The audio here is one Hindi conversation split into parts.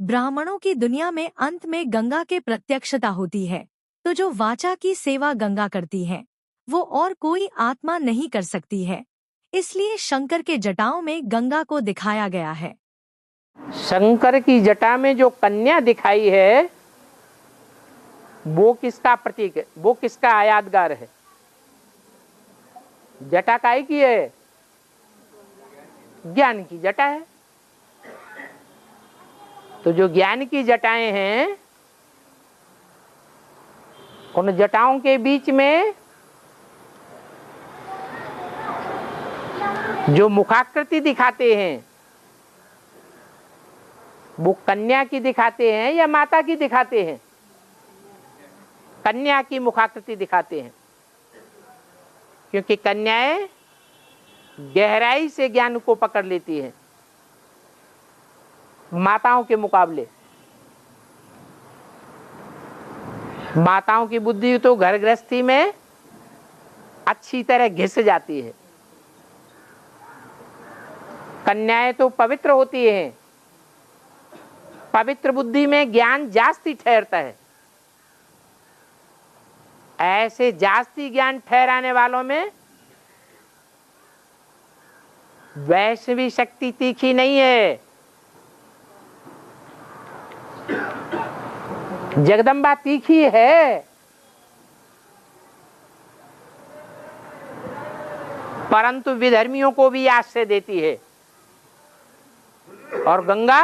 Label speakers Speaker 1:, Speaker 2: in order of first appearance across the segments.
Speaker 1: ब्राह्मणों की दुनिया में अंत में गंगा के प्रत्यक्षता होती है, तो जो वाचा की सेवा गंगा करती है वो और कोई आत्मा नहीं कर सकती है। इसलिए शंकर के जटाओं में गंगा को दिखाया गया है।
Speaker 2: शंकर की जटा में जो कन्या दिखाई है वो किसका प्रतीक है, वो किसका यादगार है? जटा काहे की है? ज्ञान की जटा है। तो जो ज्ञान की जटाएं हैं, उन जटाओं के बीच में जो मुखाकृति दिखाते हैं वो कन्या की दिखाते हैं या माता की दिखाते हैं? कन्या की मुखाकृति दिखाते हैं, क्योंकि कन्याएं गहराई से ज्ञान को पकड़ लेती हैं माताओं के मुकाबले। माताओं की बुद्धि तो घर गृहस्थी में अच्छी तरह घिस जाती है, कन्याएं तो पवित्र होती हैं, पवित्र बुद्धि में ज्ञान जास्ती ठहरता है। ऐसे जास्ती ज्ञान ठहराने वालों में वैष्णवी शक्ति तीखी नहीं है। जगदम्बा तीखी है, परंतु विधर्मियों को भी आश्रय देती है, और गंगा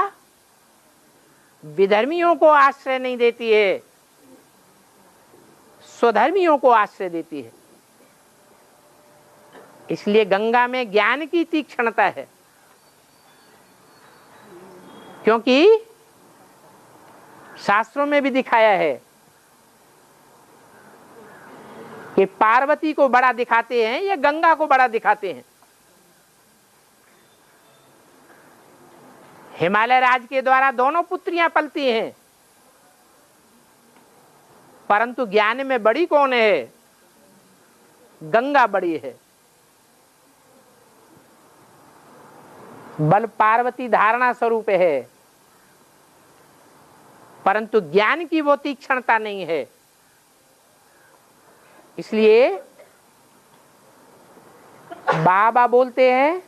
Speaker 2: विधर्मियों को आश्रय नहीं देती है, स्वधर्मियों को आश्रय देती है। इसलिए गंगा में ज्ञान की तीक्ष्णता है, क्योंकि शास्त्रों में भी दिखाया है कि पार्वती को बड़ा दिखाते हैं या गंगा को बड़ा दिखाते हैं। हिमालय राज के द्वारा दोनों पुत्रियां पलती हैं, परंतु ज्ञान में बड़ी कौन है? गंगा बड़ी है। बल पार्वती धारणा स्वरूप है, परंतु ज्ञान की वो तीक्ष्णता नहीं है। इसलिए बाबा बोलते हैं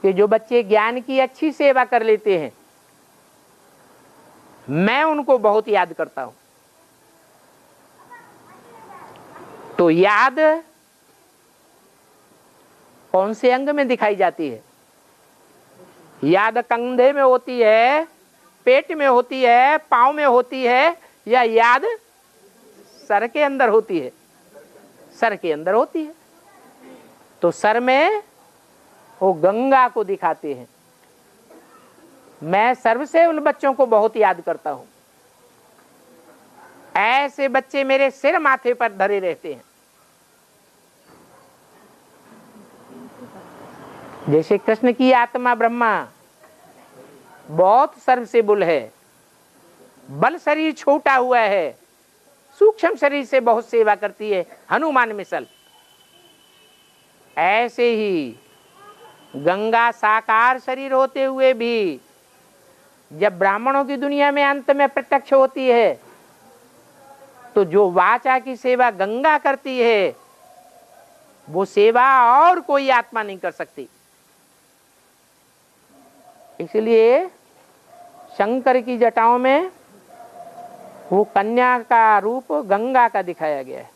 Speaker 2: कि जो बच्चे ज्ञान की अच्छी सेवा कर लेते हैं, मैं उनको बहुत याद करता हूं। तो याद कौन से अंग में दिखाई जाती है? याद कंधे में होती है, पेट में होती है, पांव में होती है, या याद सर के अंदर होती है? सर के अंदर होती है। तो सर में वो गंगा को दिखाते हैं। मैं सर्व से उन बच्चों को बहुत याद करता हूं। ऐसे बच्चे मेरे सिर माथे पर धरे रहते हैं। जैसे कृष्ण की आत्मा ब्रह्मा बहुत सर्व से बुल है, बल शरीर छोटा हुआ है, सूक्ष्म शरीर से बहुत सेवा करती है, हनुमान मिसल। ऐसे ही गंगा साकार शरीर होते हुए भी जब ब्राह्मणों की दुनिया में अंत में प्रत्यक्ष होती है, तो जो वाचा की सेवा गंगा करती है वो सेवा और कोई आत्मा नहीं कर सकती। इसलिए शंकर की जटाओं में वो कन्या का रूप गंगा का दिखाया गया है।